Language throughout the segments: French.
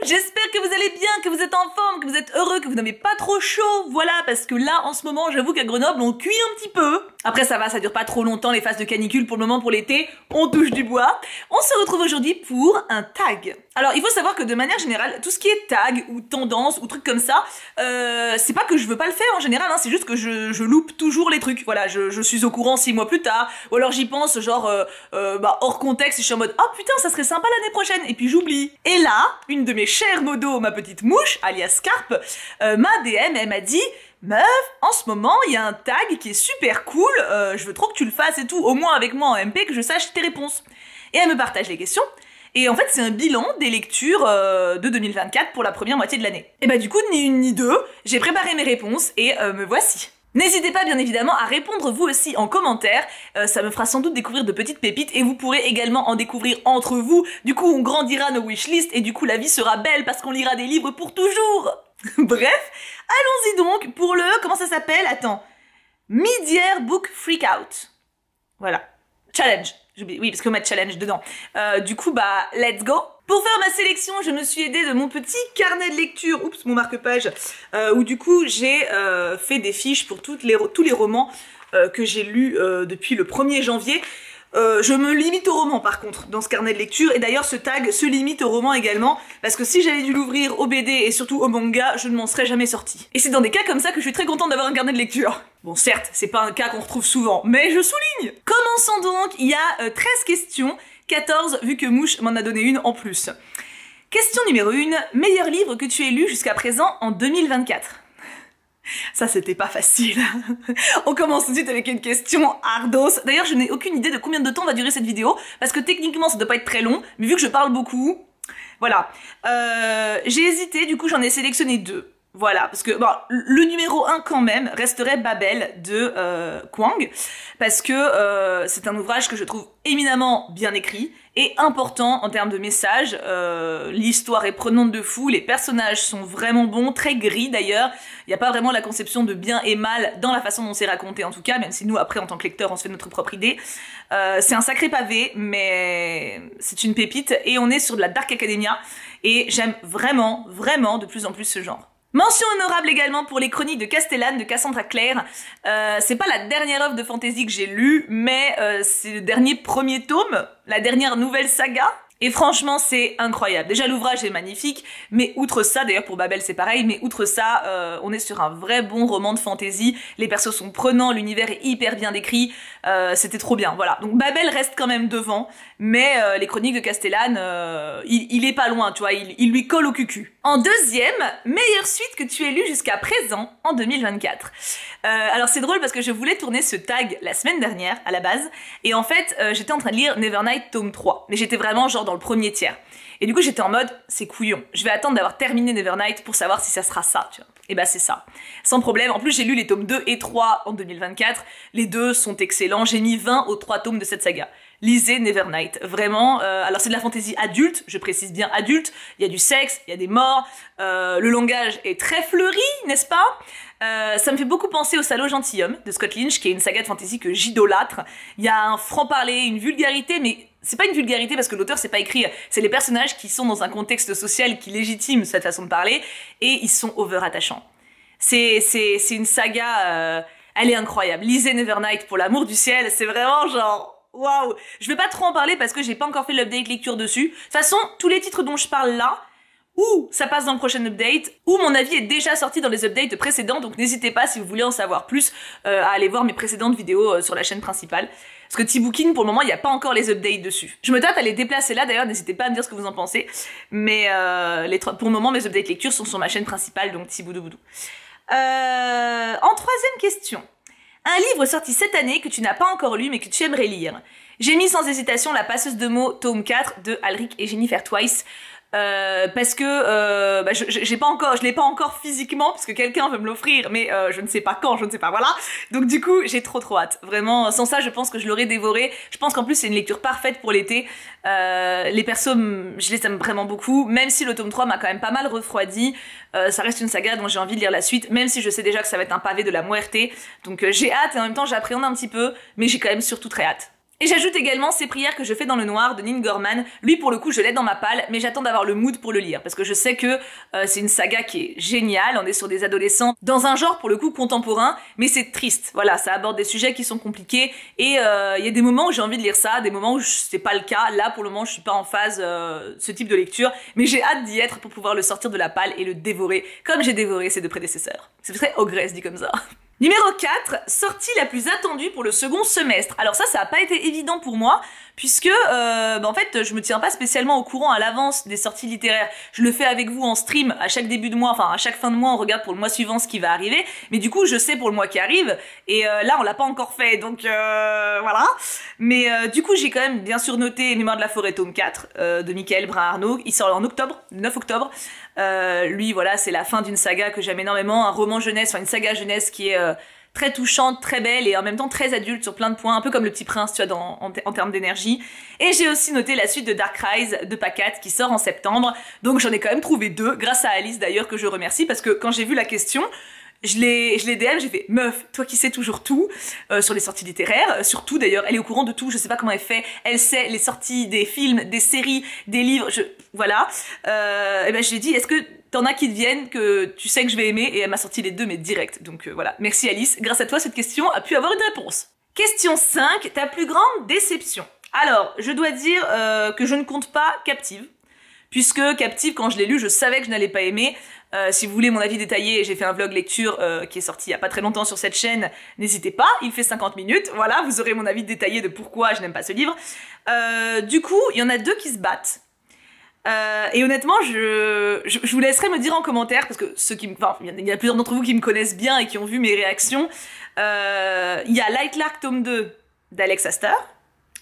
J'espère que vous allez bien, que vous êtes en forme, que vous êtes heureux, que vous n'avez pas trop chaud, voilà, parce que là, en ce moment, j'avoue qu'à Grenoble, on cuit un petit peu. Après, ça va, ça dure pas trop longtemps, les phases de canicule, pour le moment, pour l'été, on touche du bois. On se retrouve aujourd'hui pour un tag. Alors, il faut savoir que de manière générale, tout ce qui est tag, ou tendance, ou trucs comme ça, c'est pas que je veux pas le faire en général, hein, c'est juste que je loupe toujours les trucs, voilà, je suis au courant 6 mois plus tard, ou alors j'y pense, genre, hors contexte, et je suis en mode, oh putain, ça serait sympa l'année prochaine, et puis j'oublie. Et là, une de mes chères modos, ma petite mouche, alias Carpe, m'a DM, elle m'a dit, meuf, en ce moment, il y a un tag qui est super cool, je veux trop que tu le fasses et tout, au moins avec moi en MP, que je sache tes réponses. Et elle me partage les questions, et en fait, c'est un bilan des lectures de 2024 pour la première moitié de l'année. Et bah du coup, ni une ni deux, j'ai préparé mes réponses, et me voici. N'hésitez pas bien évidemment à répondre vous aussi en commentaire, ça me fera sans doute découvrir de petites pépites et vous pourrez également en découvrir entre vous, du coup on grandira nos wishlists et du coup la vie sera belle parce qu'on lira des livres pour toujours. Bref, allons-y donc pour le, comment ça s'appelle? Attends, Mid-Year Book Freakout. Voilà, challenge, oui parce qu'on met challenge dedans. Du coup bah let's go. Pour faire ma sélection, je me suis aidée de mon petit carnet de lecture, oups, mon marque-page, où du coup j'ai fait des fiches pour tous les romans que j'ai lus depuis le 1er janvier. Je me limite au roman par contre dans ce carnet de lecture, et d'ailleurs ce tag se limite au roman également, parce que si j'avais dû l'ouvrir au BD et surtout au manga, je ne m'en serais jamais sortie. Et c'est dans des cas comme ça que je suis très contente d'avoir un carnet de lecture. Bon certes, c'est pas un cas qu'on retrouve souvent, mais je souligne. Commençons donc, il y a 13 questions, 14 vu que Mouche m'en a donné une en plus. Question numéro 1, meilleur livre que tu aies lu jusqu'à présent en 2024. Ça c'était pas facile. On commence tout de suite avec une question ardos. D'ailleurs je n'ai aucune idée de combien de temps va durer cette vidéo, parce que techniquement ça doit pas être très long, mais vu que je parle beaucoup, voilà. J'ai hésité, du coup j'en ai sélectionné 2. Voilà, parce que bon, le numéro 1 quand même resterait Babel de Kwang, parce que c'est un ouvrage que je trouve éminemment bien écrit et important en termes de message. L'histoire est prenante de fou, les personnages sont vraiment bons, très gris d'ailleurs. Il n'y a pas vraiment la conception de bien et mal dans la façon dont c'est raconté en tout cas, même si nous après en tant que lecteur on se fait notre propre idée. C'est un sacré pavé, mais c'est une pépite et on est sur de la Dark Academia et j'aime vraiment, vraiment de plus en plus ce genre. Mention honorable également pour les chroniques de Castellane de Cassandra Clare. C'est pas la dernière œuvre de fantasy que j'ai lue, mais c'est le dernier premier tome, la dernière nouvelle saga. Et franchement, c'est incroyable. Déjà, l'ouvrage est magnifique, mais outre ça, d'ailleurs pour Babel c'est pareil, mais outre ça, on est sur un vrai bon roman de fantasy. Les persos sont prenants, l'univers est hyper bien décrit, c'était trop bien, voilà. Donc Babel reste quand même devant, mais les chroniques de Castellane, il est pas loin, tu vois, il lui colle au cucu. En deuxième, meilleure suite que tu aies lue jusqu'à présent en 2024. Alors c'est drôle parce que je voulais tourner ce tag la semaine dernière, à la base, et en fait, j'étais en train de lire Nevernight tome 3, mais j'étais vraiment genre dans le premier tiers. Et du coup, j'étais en mode, c'est couillon. Je vais attendre d'avoir terminé Nevernight pour savoir si ça sera ça, tu vois. Et bah c'est ça. Sans problème. En plus, j'ai lu les tomes 2 et 3 en 2024. Les deux sont excellents. J'ai mis 20 aux 3 tomes de cette saga. Lisez Nevernight. Vraiment. Alors c'est de la fantasy adulte, je précise bien adulte. Il y a du sexe, il y a des morts. Le langage est très fleuri, n'est-ce pas? Ça me fait beaucoup penser au Salaud gentilhomme de Scott Lynch, qui est une saga de fantasy que j'idolâtre. Il y a un franc-parler, une vulgarité, mais c'est pas une vulgarité parce que l'auteur c'est pas écrit, c'est les personnages qui sont dans un contexte social qui légitime cette façon de parler, et ils sont over attachants. C'est une saga, elle est incroyable. Lisez Nevernight pour l'amour du ciel, c'est vraiment genre, waouh. Je vais pas trop en parler parce que j'ai pas encore fait l'update lecture dessus. De toute façon, tous les titres dont je parle là, ou ça passe dans le prochain update, ou mon avis est déjà sorti dans les updates précédents, donc n'hésitez pas si vous voulez en savoir plus à aller voir mes précédentes vidéos sur la chaîne principale. Parce que Tibookin, pour le moment, il n'y a pas encore les updates dessus. Je me tâte à les déplacer là, d'ailleurs, n'hésitez pas à me dire ce que vous en pensez. Mais pour le moment, mes updates lecture sont sur ma chaîne principale, donc Tiboudoboudou. En troisième question. Un livre sorti cette année que tu n'as pas encore lu mais que tu aimerais lire. J'ai mis sans hésitation La passeuse de mots, tome 4 de Alric et Jennifer Twice. Parce que je l'ai pas encore physiquement parce que quelqu'un veut me l'offrir, mais je ne sais pas quand, je ne sais pas, voilà. Donc du coup, j'ai trop hâte. Vraiment, sans ça, je pense que je l'aurais dévoré. Je pense qu'en plus, c'est une lecture parfaite pour l'été. Les persos, je les aime vraiment beaucoup, même si le tome 3 m'a quand même pas mal refroidi. Ça reste une saga dont j'ai envie de lire la suite, même si je sais déjà que ça va être un pavé de la muerte. Donc j'ai hâte et en même temps, j'appréhende un petit peu, mais j'ai quand même surtout très hâte. Et j'ajoute également Ces prières que je fais dans le noir de Neil Gaiman. Lui pour le coup je l'ai dans ma palle, mais j'attends d'avoir le mood pour le lire, parce que je sais que c'est une saga qui est géniale, on est sur des adolescents dans un genre pour le coup contemporain, mais c'est triste, voilà, ça aborde des sujets qui sont compliqués, et il y a des moments où j'ai envie de lire ça, des moments où c'est pas le cas, là pour le moment je suis pas en phase ce type de lecture, mais j'ai hâte d'y être pour pouvoir le sortir de la palle et le dévorer, comme j'ai dévoré ses deux prédécesseurs. C'est très ogresse dit comme ça. Numéro 4, sortie la plus attendue pour le second semestre. Alors ça a pas été évident pour moi, puisque en fait je me tiens pas spécialement au courant à l'avance des sorties littéraires. Je le fais avec vous en stream à chaque début de mois, enfin à chaque fin de mois on regarde pour le mois suivant ce qui va arriver, mais du coup je sais pour le mois qui arrive, et là on l'a pas encore fait, donc voilà. Mais du coup j'ai quand même bien sûr noté Mémoire de la forêt tome 4 de Michael Brun-Arnaud, il sort en octobre, le 9 octobre. Lui voilà, c'est la fin d'une saga que j'aime énormément, un roman jeunesse, enfin une saga jeunesse qui est très touchante, très belle et en même temps très adulte sur plein de points, un peu comme Le Petit Prince, tu vois, en termes d'énergie. Et j'ai aussi noté la suite de Dark Rise de Pacat qui sort en septembre, donc j'en ai quand même trouvé 2, grâce à Alice d'ailleurs que je remercie, parce que quand j'ai vu la question, je l'ai DM, j'ai fait meuf, toi qui sais toujours tout sur les sorties littéraires, surtout d'ailleurs, elle est au courant de tout, je sais pas comment elle fait, elle sait les sorties des films, des séries, des livres, voilà. Et ben je lui ai dit, est-ce que t'en as qui te viennent que tu sais que je vais aimer, et elle m'a sorti les 2 mais direct, donc voilà. Merci Alice, grâce à toi cette question a pu avoir une réponse. Question 5, ta plus grande déception. Alors, je dois dire que je ne compte pas Captive, puisque Captive, quand je l'ai lu, je savais que je n'allais pas aimer. Si vous voulez mon avis détaillé, j'ai fait un vlog lecture qui est sorti il y a pas très longtemps sur cette chaîne, n'hésitez pas, il fait 50 minutes, voilà, vous aurez mon avis détaillé de pourquoi je n'aime pas ce livre. Du coup, il y en a 2 qui se battent. Et honnêtement, je vous laisserai me dire en commentaire, parce que il y a plusieurs d'entre vous qui me connaissent bien et qui ont vu mes réactions. Il y a Lightlark tome 2 d'Alex Astor,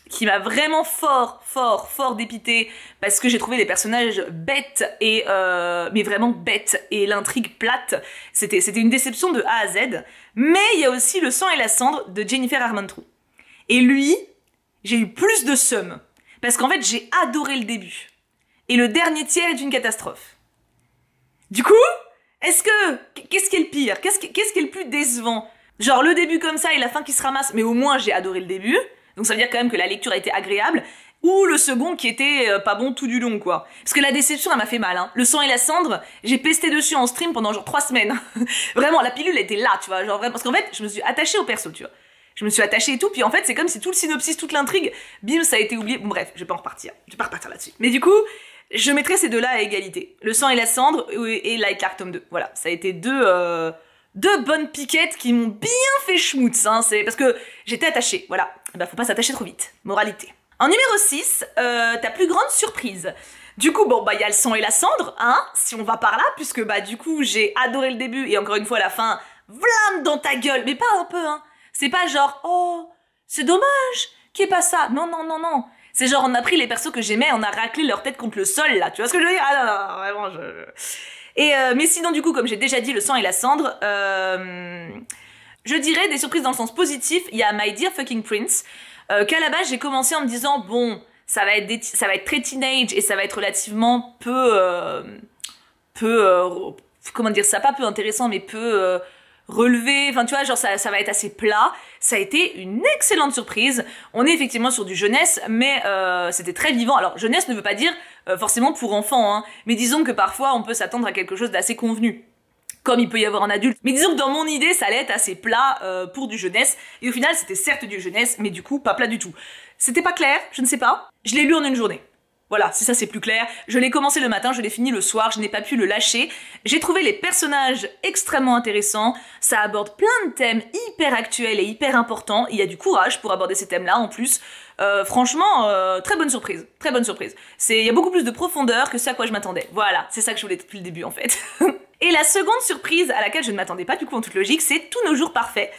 qui m'a vraiment fort dépité, parce que j'ai trouvé les personnages bêtes, et mais vraiment bêtes, et l'intrigue plate. C'était une déception de A à Z. Mais il y a aussi Le sang et la cendre de Jennifer Armentrout. Et lui, j'ai eu plus de seum, parce qu'en fait j'ai adoré le début. Et le dernier tiers est une catastrophe. Du coup, qu'est-ce qui est le pire? Qu'est-ce qui est le plus décevant? Genre le début comme ça et la fin qui se ramasse, mais au moins j'ai adoré le début. Donc ça veut dire quand même que la lecture a été agréable, ou le second qui était pas bon tout du long, quoi. Parce que la déception, elle m'a fait mal, hein. Le sang et la cendre, j'ai pesté dessus en stream pendant genre 3 semaines. Vraiment, la pilule était là, tu vois, genre vraiment, parce qu'en fait, je me suis attachée au perso, tu vois. Je me suis attachée et tout, puis en fait, c'est comme si tout le synopsis, toute l'intrigue, bim, ça a été oublié. Bon bref, je vais pas repartir là-dessus. Mais du coup, je mettrai ces 2-là à égalité. Le sang et la cendre et Lightlark tome 2. Voilà, ça a été 2 bonnes piquettes qui m'ont bien fait schmutz, hein, c'est parce que j'étais attachée, voilà. Bah faut pas s'attacher trop vite, moralité. En numéro 6, ta plus grande surprise. Du coup, bon, bah il y a Le sang et la cendre, hein, si on va par là, puisque bah du coup j'ai adoré le début, et encore une fois la fin, vlam dans ta gueule, mais pas un peu, hein. C'est pas genre, oh, c'est dommage qu'il n'y ait pas ça. Non. C'est genre, on a pris les persos que j'aimais, on a raclé leur tête contre le sol, là, tu vois ce que je veux dire? Ah non, vraiment, Et mais sinon, du coup, comme j'ai déjà dit, Le sang et la cendre, je dirais des surprises dans le sens positif. Il y a My Dear Fucking Prince, qu'à la base, j'ai commencé en me disant, bon, ça va être très teenage, et ça va être relativement comment dire ça, pas peu intéressant, mais peu relevé, enfin tu vois, genre ça va être assez plat. Ça a été une excellente surprise. On est effectivement sur du jeunesse, mais c'était très vivant. Alors jeunesse ne veut pas dire forcément pour enfants, hein, mais disons que parfois on peut s'attendre à quelque chose d'assez convenu, comme il peut y avoir un adulte. Mais disons que dans mon idée, ça allait être assez plat pour du jeunesse, et au final c'était certes du jeunesse, mais du coup pas plat du tout. C'était pas clair, je ne sais pas. Je l'ai lu en une journée. Voilà, si ça c'est plus clair. Je l'ai commencé le matin, je l'ai fini le soir, je n'ai pas pu le lâcher. J'ai trouvé les personnages extrêmement intéressants, ça aborde plein de thèmes hyper actuels et hyper importants, il y a du courage pour aborder ces thèmes-là en plus. Franchement, très bonne surprise, très bonne surprise. Il y a beaucoup plus de profondeur que ce à quoi je m'attendais. Voilà, c'est ça que je voulais depuis le début en fait. Et la seconde surprise à laquelle je ne m'attendais pas du coup en toute logique, c'est Tous nos jours parfaits.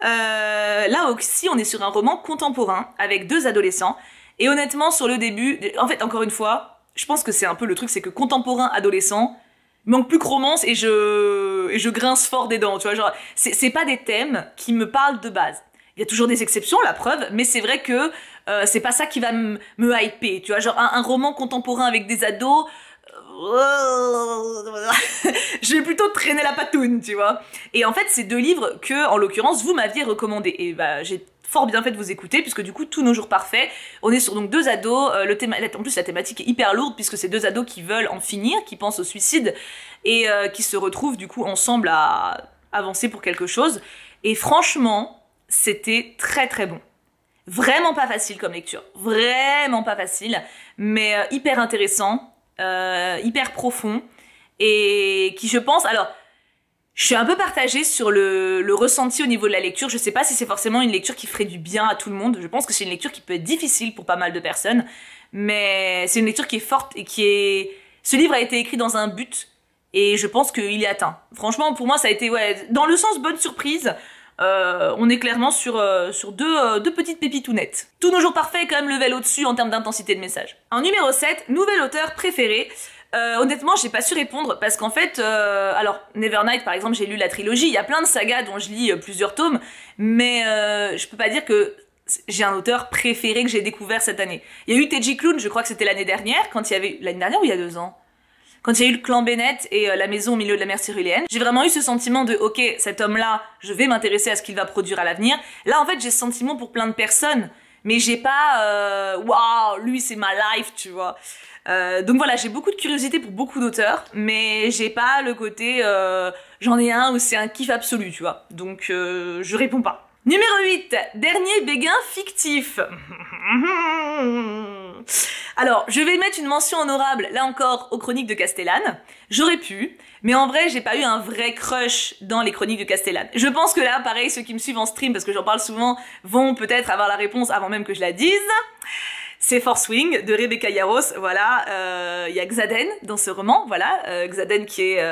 Là aussi on est sur un roman contemporain avec 2 adolescents. Et honnêtement, sur le début, en fait, encore une fois, je pense que c'est un peu le truc, c'est que contemporain, adolescent, il manque plus que romance, et je grince fort des dents, tu vois, genre, c'est pas des thèmes qui me parlent de base. Il y a toujours des exceptions, la preuve, mais c'est vrai que c'est pas ça qui va me hyper, tu vois, genre un roman contemporain avec des ados, je vais plutôt traîner la patoune, tu vois. Et en fait, c'est 2 livres que, en l'occurrence, vous m'aviez recommandé, et bah, j'ai fort bien fait de vous écouter, puisque du coup, tous nos jours parfaits, on est sur donc 2 ados, en plus la thématique est hyper lourde, puisque c'est 2 ados qui veulent en finir, qui pensent au suicide, et qui se retrouvent du coup ensemble à avancer pour quelque chose, et franchement, c'était très très bon. Vraiment pas facile comme lecture, vraiment pas facile, mais hyper intéressant, hyper profond, et qui je pense, alors, je suis un peu partagée sur le ressenti au niveau de la lecture. Je sais pas si c'est forcément une lecture qui ferait du bien à tout le monde. Je pense que c'est une lecture qui peut être difficile pour pas mal de personnes. Mais c'est une lecture qui est forte et qui est... Ce livre a été écrit dans un but et je pense qu'il est atteint. Franchement, pour moi, ça a été, ouais, dans le sens bonne surprise. On est clairement sur deux petites pépitounettes. Tous nos jours parfaits est quand même level au-dessus en termes d'intensité de message. En numéro 7, nouvel auteur préféré. Honnêtement, j'ai pas su répondre parce qu'en fait, alors Nevernight par exemple, j'ai lu la trilogie, il y a plein de sagas dont je lis plusieurs tomes, mais je peux pas dire que j'ai un auteur préféré que j'ai découvert cette année. Il y a eu Teji Klune, je crois que c'était l'année dernière, quand il y avait l'année dernière ou il y a 2 ans, quand il y a eu le clan Bennett et la maison au milieu de la mer Cyruléenne. J'ai vraiment eu ce sentiment de ok, cet homme-là, je vais m'intéresser à ce qu'il va produire à l'avenir. Là, en fait, j'ai ce sentiment pour plein de personnes, mais j'ai pas waouh, lui c'est ma life, tu vois. Donc voilà, j'ai beaucoup de curiosité pour beaucoup d'auteurs, mais j'ai pas le côté j'en ai un où c'est un kiff absolu, tu vois. Donc je réponds pas. Numéro 8, dernier béguin fictif. Alors, je vais mettre une mention honorable, là encore, aux Chroniques de Castellane. J'aurais pu, mais en vrai, j'ai pas eu un vrai crush dans les Chroniques de Castellane. Je pense que là, pareil, ceux qui me suivent en stream, parce que j'en parle souvent, vont peut-être avoir la réponse avant même que je la dise. C'est Fourth Wing de Rebecca Yarros, voilà, y a Xaden dans ce roman, voilà, Xaden qui est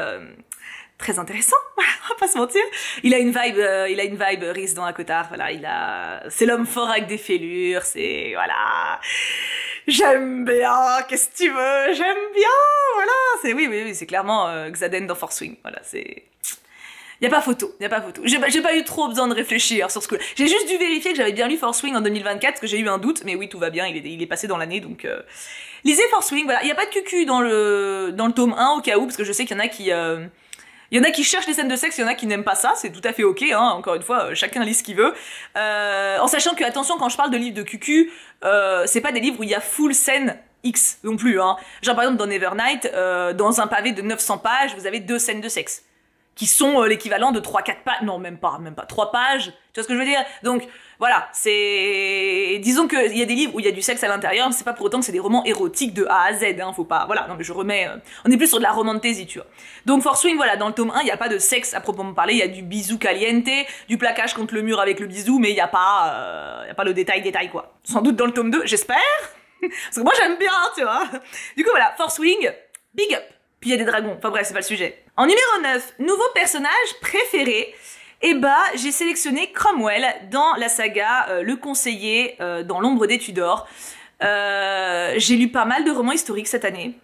très intéressant, voilà, on va pas se mentir. Il a une vibe Rhys dans Akottar, voilà, c'est l'homme fort avec des fêlures, c'est, voilà, j'aime bien, qu'est-ce que tu veux, j'aime bien, voilà, oui, c'est clairement Xaden dans Fourth Wing, voilà, c'est... Y a pas photo. J'ai pas eu trop besoin de réfléchir sur ce coup-là. J'ai juste dû vérifier que j'avais bien lu Fourth Wing en 2024, parce que j'ai eu un doute, mais oui, tout va bien, il est passé dans l'année, donc... Lisez Fourth Wing, voilà. Y a pas de cucu dans le tome 1, au cas où, parce que je sais qu'il y en a qui... Il y en a qui cherchent les scènes de sexe, il y en a qui n'aiment pas ça, c'est tout à fait ok, hein, encore une fois, chacun lit ce qu'il veut. En sachant que, attention, quand je parle de livres de cucu, c'est pas des livres où il y a full scène X non plus, hein. Genre par exemple dans Nevernight, dans un pavé de 900 pages, vous avez 2 scènes de sexe. Qui sont l'équivalent de 3-4 pages, non même pas 3 pages, tu vois ce que je veux dire? Donc voilà, c'est... Disons qu'il y a des livres où il y a du sexe à l'intérieur, mais c'est pas pour autant que c'est des romans érotiques de A à Z, hein, faut pas... Voilà, non mais je remets... On est plus sur de la romantasy, tu vois. Donc Fourth Wing, voilà, dans le tome 1, il n'y a pas de sexe à proprement parler, il y a du bisou caliente, du plaquage contre le mur avec le bisou, mais il y a pas le détail quoi. Sans doute dans le tome 2, j'espère, parce que moi j'aime bien, tu vois. Du coup voilà, Fourth Wing, big up. Puis il y a des dragons, enfin bref, c'est pas le sujet. En numéro 9, nouveau personnage préféré, eh bah, j'ai sélectionné Cromwell dans la saga Le Conseiller dans l'ombre des Tudors. J'ai lu pas mal de romans historiques cette année,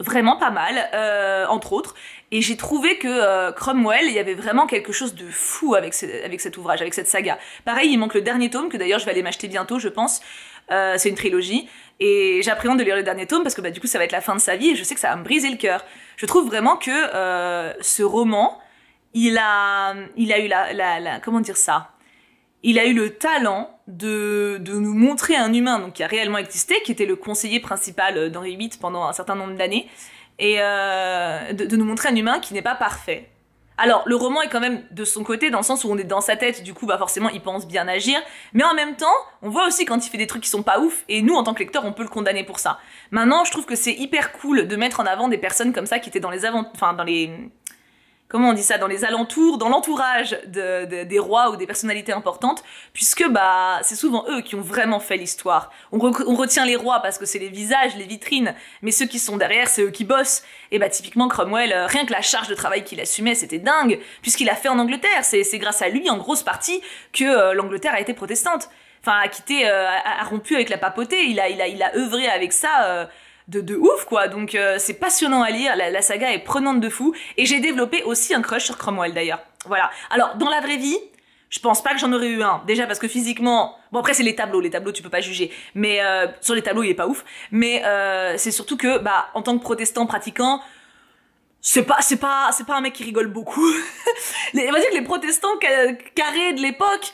vraiment pas mal, entre autres, et j'ai trouvé que Cromwell, il y avait vraiment quelque chose de fou avec cet ouvrage, avec cette saga. Pareil, il manque le dernier tome, que d'ailleurs je vais aller m'acheter bientôt, je pense. C'est une trilogie, et j'appréhende de lire le dernier tome parce que bah, du coup ça va être la fin de sa vie et je sais que ça va me briser le cœur. Je trouve vraiment que ce roman, il a eu comment dire ça, il a eu le talent de nous montrer un humain donc qui a réellement existé, qui était le conseiller principal d'Henri VIII pendant un certain nombre d'années, et de nous montrer un humain qui n'est pas parfait. Alors, le roman est quand même de son côté, dans le sens où on est dans sa tête, du coup, bah forcément, il pense bien agir, mais en même temps, on voit aussi quand il fait des trucs qui sont pas ouf, et nous, en tant que lecteurs, on peut le condamner pour ça. Maintenant, je trouve que c'est hyper cool de mettre en avant des personnes comme ça qui étaient dans les comment on dit ça, dans les alentours, dans l'entourage des rois ou des personnalités importantes, puisque bah c'est souvent eux qui ont vraiment fait l'histoire. On retient les rois parce que c'est les visages, les vitrines, mais ceux qui sont derrière, c'est eux qui bossent. Et bah typiquement Cromwell, rien que la charge de travail qu'il assumait, c'était dingue, puisqu'il a fait en Angleterre. C'est grâce à lui, en grosse partie, que l'Angleterre a été protestante. Enfin, a rompu avec la papauté. Il a œuvré avec ça. De ouf quoi, donc c'est passionnant à lire, la saga est prenante de fou, et j'ai développé aussi un crush sur Cromwell d'ailleurs, voilà. Alors dans la vraie vie, je pense pas que j'en aurais eu un, déjà parce que physiquement, bon après c'est les tableaux tu peux pas juger, mais sur les tableaux il est pas ouf, mais c'est surtout que, bah en tant que protestant pratiquant, c'est pas un mec qui rigole beaucoup. On va dire que les protestants carrés de l'époque,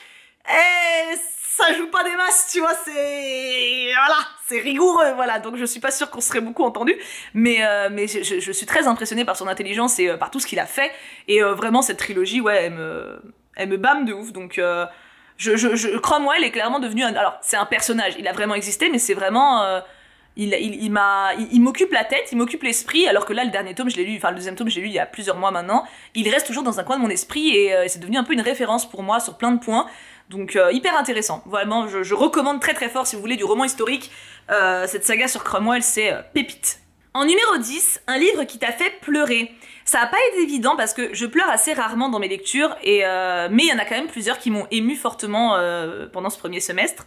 ça joue pas des masses, tu vois, c'est rigoureux, voilà, donc je suis pas sûre qu'on serait beaucoup entendu, mais je suis très impressionnée par son intelligence et par tout ce qu'il a fait, et vraiment cette trilogie, ouais, elle me bâme de ouf, donc Cromwell est clairement devenu alors c'est un personnage, il a vraiment existé, mais c'est vraiment il m'occupe la tête, il m'occupe l'esprit, alors que là, le dernier tome, je l'ai lu, enfin le deuxième tome, je l'ai lu il y a plusieurs mois maintenant. Il reste toujours dans un coin de mon esprit et c'est devenu un peu une référence pour moi sur plein de points. Donc hyper intéressant. Vraiment, je recommande très très fort si vous voulez du roman historique. Cette saga sur Cromwell, c'est pépite. En numéro 10, un livre qui t'a fait pleurer. Ça a pas été évident parce que je pleure assez rarement dans mes lectures, mais il y en a quand même plusieurs qui m'ont ému fortement pendant ce premier semestre.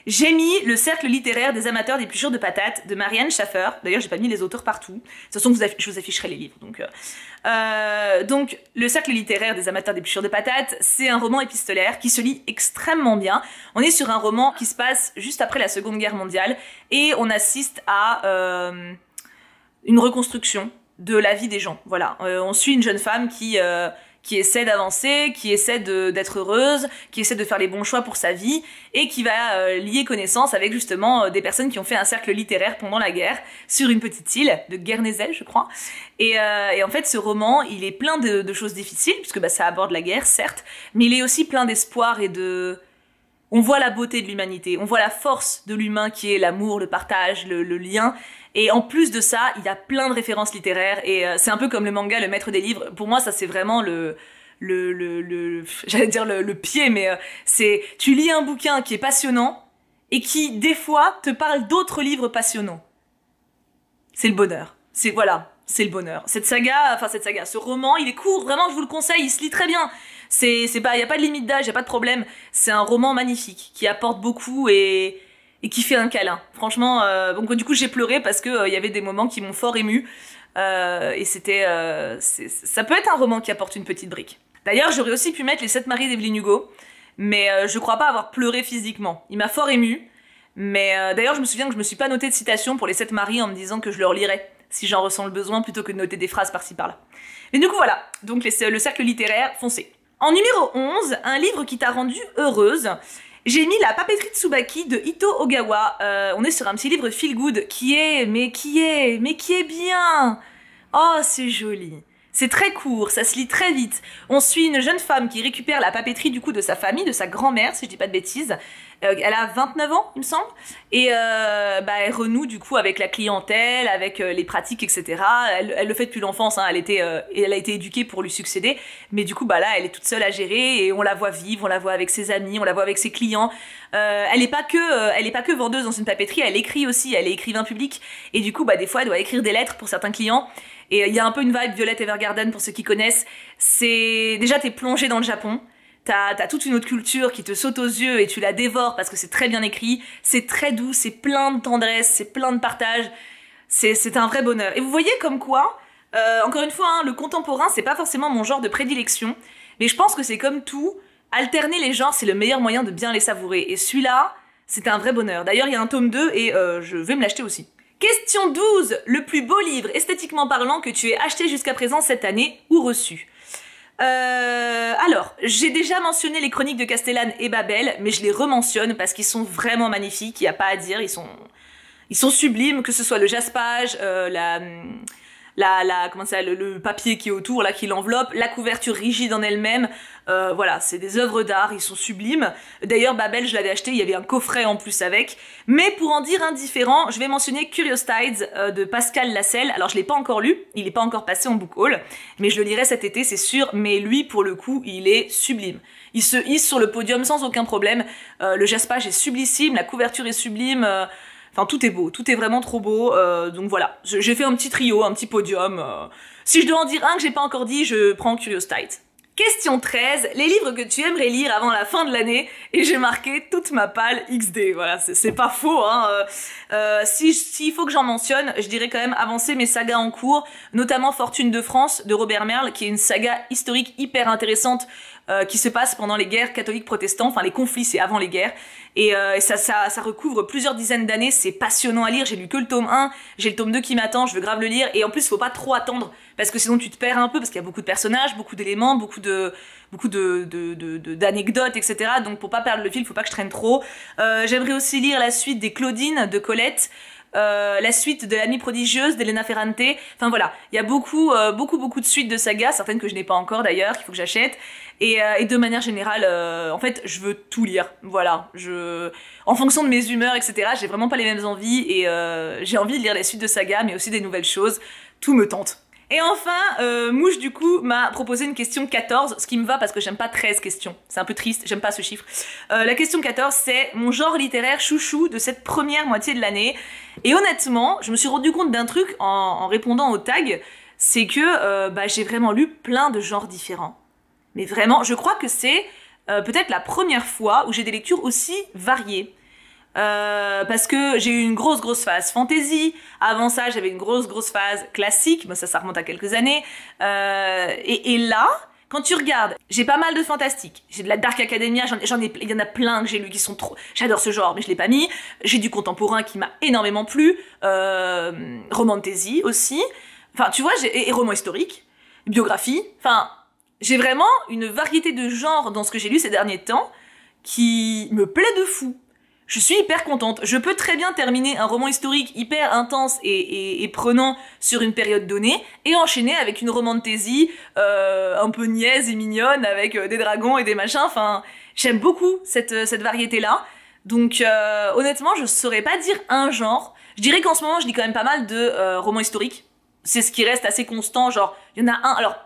J'ai mis Le cercle littéraire des amateurs d'épluchures de patates de Marianne Schaffer. D'ailleurs, j'ai pas mis les auteurs partout. De toute façon, je vous afficherai les livres. Donc, Le cercle littéraire des amateurs d'épluchures de patates, c'est un roman épistolaire qui se lit extrêmement bien. On est sur un roman qui se passe juste après la Seconde Guerre mondiale et on assiste à une reconstruction de la vie des gens. Voilà, on suit une jeune femme qui essaie d'avancer, qui essaie d'être heureuse, qui essaie de faire les bons choix pour sa vie, et qui va lier connaissance avec justement des personnes qui ont fait un cercle littéraire pendant la guerre, sur une petite île de Guernesey, je crois. Et en fait, ce roman, il est plein de choses difficiles, puisque ça aborde la guerre, certes, mais il est aussi plein d'espoir et de... On voit la beauté de l'humanité, on voit la force de l'humain qui est l'amour, le partage, le lien. Et en plus de ça, il y a plein de références littéraires et c'est un peu comme le manga, le maître des livres. Pour moi, ça c'est vraiment j'allais dire le pied, mais c'est tu lis un bouquin qui est passionnant et qui des fois te parle d'autres livres passionnants. C'est le bonheur. C'est le bonheur. Cette saga, ce roman, il est court, vraiment, je vous le conseille, il se lit très bien. Il y a pas de limite d'âge, il y a pas de problème. C'est un roman magnifique qui apporte beaucoup et qui fait un câlin. Franchement, donc du coup j'ai pleuré parce que il y avait des moments qui m'ont fort ému et ça peut être un roman qui apporte une petite brique. D'ailleurs, j'aurais aussi pu mettre Les 7 maris d'Evelyn Hugo, mais je crois pas avoir pleuré physiquement. Il m'a fort ému, mais d'ailleurs je me souviens que je me suis pas noté de citation pour Les 7 maris en me disant que je le relirais si j'en ressens le besoin plutôt que de noter des phrases par-ci par-là. Mais du coup voilà, donc le cercle littéraire, foncez. En numéro 11, un livre qui t'a rendue heureuse. J'ai mis La papeterie Tsubaki de Ito Ogawa. On est sur un petit livre feel good qui est bien. Oh, c'est joli. C'est très court, ça se lit très vite. On suit une jeune femme qui récupère la papeterie du coup de sa famille, de sa grand-mère, si je dis pas de bêtises. Elle a 29 ans, il me semble. Et elle renoue du coup avec la clientèle, avec les pratiques, etc. Elle le fait depuis l'enfance, hein. Elle a été éduquée pour lui succéder. Mais du coup, là, elle est toute seule à gérer et on la voit vivre, on la voit avec ses amis, on la voit avec ses clients. Elle est pas que vendeuse dans une papeterie, elle écrit aussi, elle est écrivain public. Et du coup, des fois, elle doit écrire des lettres pour certains clients. Et il y a un peu une vibe Violet Evergarden pour ceux qui connaissent. Déjà, t'es plongé dans le Japon. T'as toute une autre culture qui te saute aux yeux et tu la dévores parce que c'est très bien écrit. C'est très doux, c'est plein de tendresse, c'est plein de partage. C'est un vrai bonheur. Et vous voyez comme quoi, encore une fois, hein, le contemporain, c'est pas forcément mon genre de prédilection. Mais je pense que c'est comme tout. Alterner les genres, c'est le meilleur moyen de bien les savourer. Et celui-là, c'était un vrai bonheur. D'ailleurs, il y a un tome 2 et je vais me l'acheter aussi. Question 12. Le plus beau livre esthétiquement parlant que tu aies acheté jusqu'à présent cette année ou reçu. Alors, j'ai déjà mentionné les chroniques de Castellane et Babel, mais je les rementionne parce qu'ils sont vraiment magnifiques, il n'y a pas à dire, ils sont sublimes, que ce soit le jaspage, le papier qui est autour, là, qui l'enveloppe, la couverture rigide en elle-même, voilà, c'est des œuvres d'art, ils sont sublimes. D'ailleurs, Babel, je l'avais acheté, il y avait un coffret en plus avec. Mais pour en dire un différent, je vais mentionner Curious Tides de Pascal Lascelles. Alors, je l'ai pas encore lu, il est pas encore passé en book haul, mais je le lirai cet été, c'est sûr. Mais lui, pour le coup, il est sublime. Il se hisse sur le podium sans aucun problème. Le jaspage est sublissime, la couverture est sublime. Enfin, tout est beau, tout est vraiment trop beau, donc voilà. J'ai fait un petit trio, un petit podium. Si je dois en dire un que j'ai pas encore dit, je prends Curious Tides. Question 13, les livres que tu aimerais lire avant la fin de l'année, et j'ai marqué toute ma palle XD, voilà, c'est pas faux, hein. S'il faut que j'en mentionne, je dirais quand même avancer mes sagas en cours, notamment Fortune de France de Robert Merle, qui est une saga historique hyper intéressante, qui se passe pendant les guerres catholiques protestants, enfin les conflits, c'est avant les guerres, et ça recouvre plusieurs dizaines d'années, c'est passionnant à lire, j'ai lu que le tome 1, j'ai le tome 2 qui m'attend, je veux grave le lire, et en plus faut pas trop attendre, parce que sinon tu te perds un peu, parce qu'il y a beaucoup de personnages, beaucoup d'éléments, beaucoup d'anecdotes, etc. Donc pour pas perdre le fil, faut pas que je traîne trop. J'aimerais aussi lire la suite des Claudine de Colette, la suite de l'Amie prodigieuse d'Elena Ferrante. Enfin voilà, il y a beaucoup de suites de sagas, certaines que je n'ai pas encore d'ailleurs, qu'il faut que j'achète. Et de manière générale, en fait, je veux tout lire. Voilà, en fonction de mes humeurs, etc. J'ai vraiment pas les mêmes envies et j'ai envie de lire les suites de sagas, mais aussi des nouvelles choses. Tout me tente. Et enfin, Mouche du coup m'a proposé une question 14, ce qui me va parce que j'aime pas 13 questions. C'est un peu triste, j'aime pas ce chiffre. La question 14, c'est mon genre littéraire chouchou de cette première moitié de l'année. Et honnêtement, je me suis rendu compte d'un truc en répondant au tag, c'est que j'ai vraiment lu plein de genres différents. Mais vraiment, je crois que c'est peut-être la première fois où j'ai des lectures aussi variées. Parce que j'ai eu une grosse phase fantasy, avant ça j'avais une grosse phase classique, mais ça remonte à quelques années, et là, quand tu regardes, j'ai pas mal de fantastique, j'ai de la Dark Academia, il y en a plein que j'ai lu qui sont trop, j'adore ce genre mais je l'ai pas mis, j'ai du contemporain qui m'a énormément plu, romantasy aussi, enfin tu vois, et roman historique, biographie, enfin j'ai vraiment une variété de genres dans ce que j'ai lu ces derniers temps qui me plaît de fou. Je suis hyper contente. Je peux très bien terminer un roman historique hyper intense et prenant sur une période donnée et enchaîner avec une romantasy un peu niaise et mignonne avec des dragons et des machins. Enfin, j'aime beaucoup cette variété-là. Donc honnêtement, je saurais pas dire un genre. Je dirais qu'en ce moment, je lis quand même pas mal de romans historiques. C'est ce qui reste assez constant. Genre, il y en a un. Alors,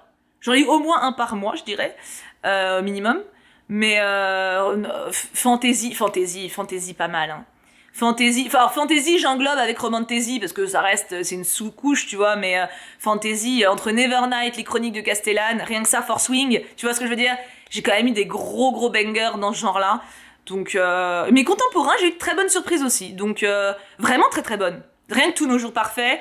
j'en lis au moins un par mois, je dirais, minimum. Mais fantasy pas mal, hein. Fantasy j'englobe avec romantasy parce que ça reste, c'est une sous-couche, tu vois, mais fantasy, entre Nevernight, les Chroniques de Castellane, rien que ça, Force Wing, tu vois ce que je veux dire? J'ai quand même eu des gros bangers dans ce genre-là. Donc, mais contemporain, j'ai eu de très bonnes surprises aussi. Donc, vraiment très bonnes. Rien que tous nos jours parfaits.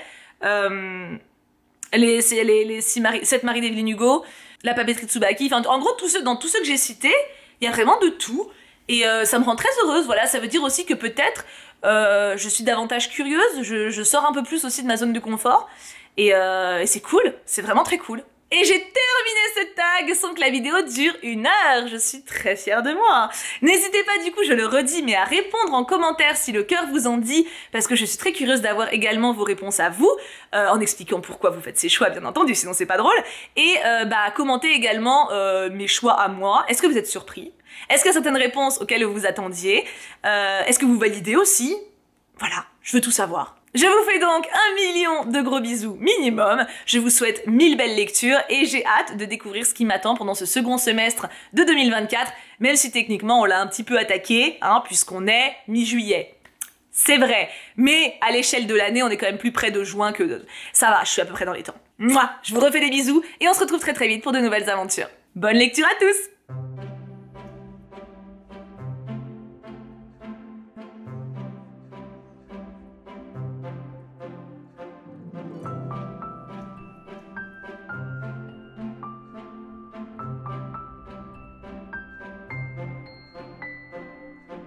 Les 7 Marie d'Evelyn Hugo, la papeterie de Tsubaki, enfin, en gros, dans tous ceux que j'ai cités, il y a vraiment de tout, et ça me rend très heureuse, voilà, ça veut dire aussi que peut-être je suis davantage curieuse, je sors un peu plus aussi de ma zone de confort, et c'est cool, c'est vraiment très cool. Et j'ai terminé ce tag sans que la vidéo dure 1 heure, je suis très fière de moi. N'hésitez pas du coup, je le redis, mais à répondre en commentaire si le cœur vous en dit, parce que je suis très curieuse d'avoir également vos réponses à vous, en expliquant pourquoi vous faites ces choix, bien entendu, sinon c'est pas drôle, et commentez également mes choix à moi. Est-ce que vous êtes surpris? Est-ce qu'il y a certaines réponses auxquelles vous attendiez? Est-ce que vous validez aussi? Voilà, je veux tout savoir. Je vous fais donc 1 million de gros bisous minimum, je vous souhaite 1000 belles lectures et j'ai hâte de découvrir ce qui m'attend pendant ce second semestre de 2024, même si techniquement on l'a un petit peu attaqué, hein, puisqu'on est mi-juillet. C'est vrai, mais à l'échelle de l'année, on est quand même plus près de juin que de... Ça va, je suis à peu près dans les temps. Mouah, je vous refais des bisous et on se retrouve très vite pour de nouvelles aventures. Bonne lecture à tous!